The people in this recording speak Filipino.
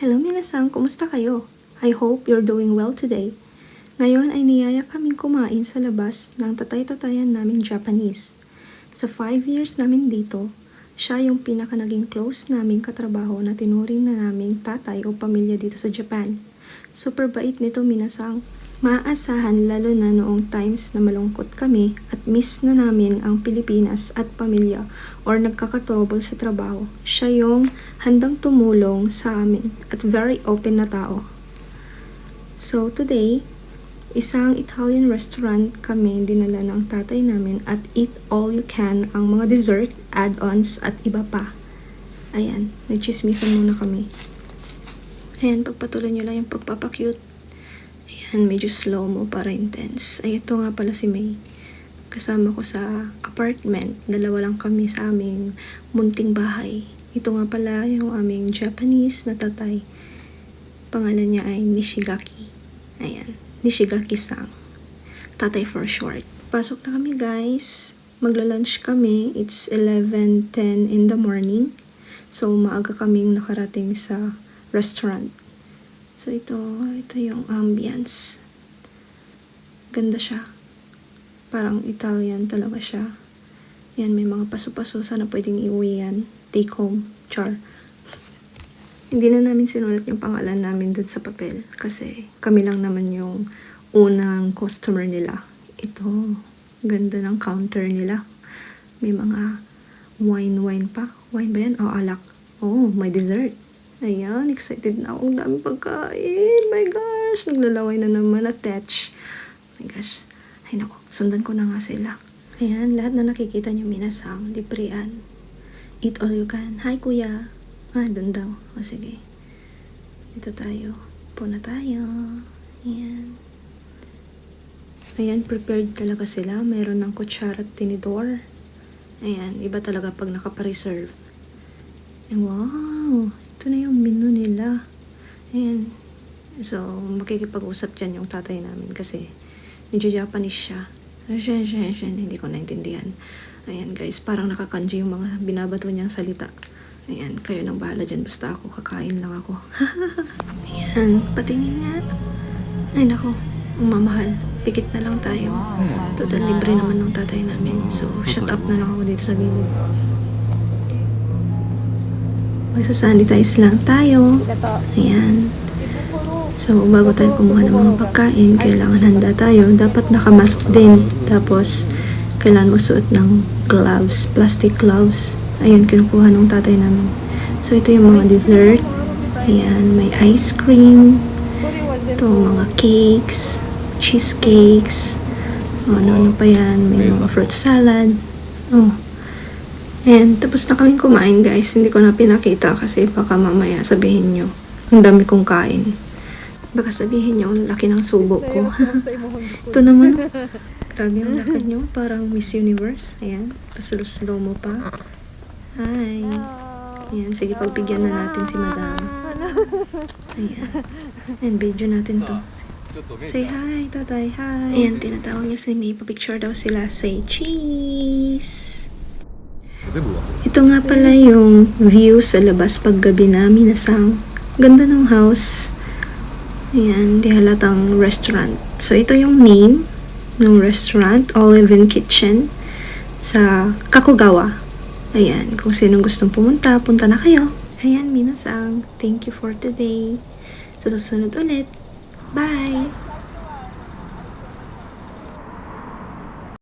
Hello minasan, kumusta kayo? I hope you're doing well today. Ngayon ay niyaya kaming kumain sa labas ng tatay-tatayan naming Japanese. Sa 5 years namin dito, siya yung pinaka naging close naming katrabaho na tinuring na naming tatay o pamilya dito sa Japan. Super bait nito minasang. Maaasahan lalo na noong times na malungkot kami at miss na namin ang Pilipinas at pamilya or nagkakatrouble sa trabaho. Siya yung handang tumulong sa amin at very open na tao. So today, isang Italian restaurant kami dinala ng tatay namin at eat all you can ang mga dessert, add-ons at iba pa. Ayan, nagchismisan muna kami. Ayan, pagpatuloy nyo lang yung pagpapacute. Ayan, medyo slow mo para intense. Ay, ito nga pala si May. Kasama ko sa apartment. Dalawa lang kami sa aming munting bahay. Ito nga pala yung aming Japanese na tatay. Pangalan niya ay Nishigaki. Ayan, Nishigaki-san. Tatay for short. Pasok na kami guys. Magla-lunch kami. It's 11:10 in the morning. So, maaga kaming nakarating sa restaurant. So, ito yung ambience. Ganda siya. Parang Italian talaga siya. Yan, may mga paso-paso. Sana pwedeng iuwi yan. Take home. Char. Hindi na namin sinulat yung pangalan namin dun sa papel. Kasi kami lang naman yung unang customer nila. Ito, ganda ng counter nila. May mga wine pa. Wine ba yan? O, alak. Oh, may dessert. Ayan, excited na ako. Ang dami pagkain. My gosh, naglalaway na naman. Attach. My gosh. Ay naku, sundan ko na nga sila. Ayan, lahat na nakikita niyo minasang. Librian. Eat all you can. Hi, kuya. Doon daw. O, sige. Ito tayo. Puna tayo. Ayan. Ayan, prepared talaga sila. Mayroon ng kutsara at tinidor. Ayan, iba talaga pag nakapareserve. And wow! Ito na yung menu nila. Ayan. So, makikipag-usap dyan yung tatay namin kasi medyo Japanese siya. Hindi ko naintindihan. Ayan guys, parang nakakanji yung mga binabato niyang salita. Ayan, kayo nang bahala dyan. Basta ako, kakain lang ako. Ayan, patingin nga. Ay nako, ang mamahal. Pikit na lang tayo. Total libre naman ng tatay namin. So, shut up na lang ako dito sa gilid. Magsasanitize lang tayo. Ayan. So, bago tayo kumuha ng mga pagkain, kailangan handa tayo. Dapat nakamask din. Tapos, kailangan magsuot ng gloves, plastic gloves. Ayun, kinukuha ng tatay namin. So, ito yung mga dessert. Ayan, may ice cream. Ito, mga cakes, cheesecakes. Ano pa yan. May mga fruit salad. Oh. And tapos na kaming kumain guys. Hindi ko na pinakita kasi baka mamaya sabihin nyo ang dami kong kain. Baka sabihin nyo ang laki ng subo ko. Ito naman. Grabe ang lakad nyo. Parang Miss Universe. Ayan. Paslo-slow mo pa. Hi. Ayan. Sige, pagbigyan na natin si Madam. Ayan. Ayan, video natin to. Say hi, tatay. Hi. Ayan, tinatawag niya si May. Papicture daw sila. Say cheese. Ito nga pala yung view sa labas paggabi namin. Nasang ganda ng house. Ayan, di halatang restaurant. So, ito yung name ng restaurant, Olive and Kitchen sa Kakogawa. Ayan, kung sinong gustong pumunta, punta na kayo. Ayan, minasang. Thank you for today. Sa susunod ulit. Bye!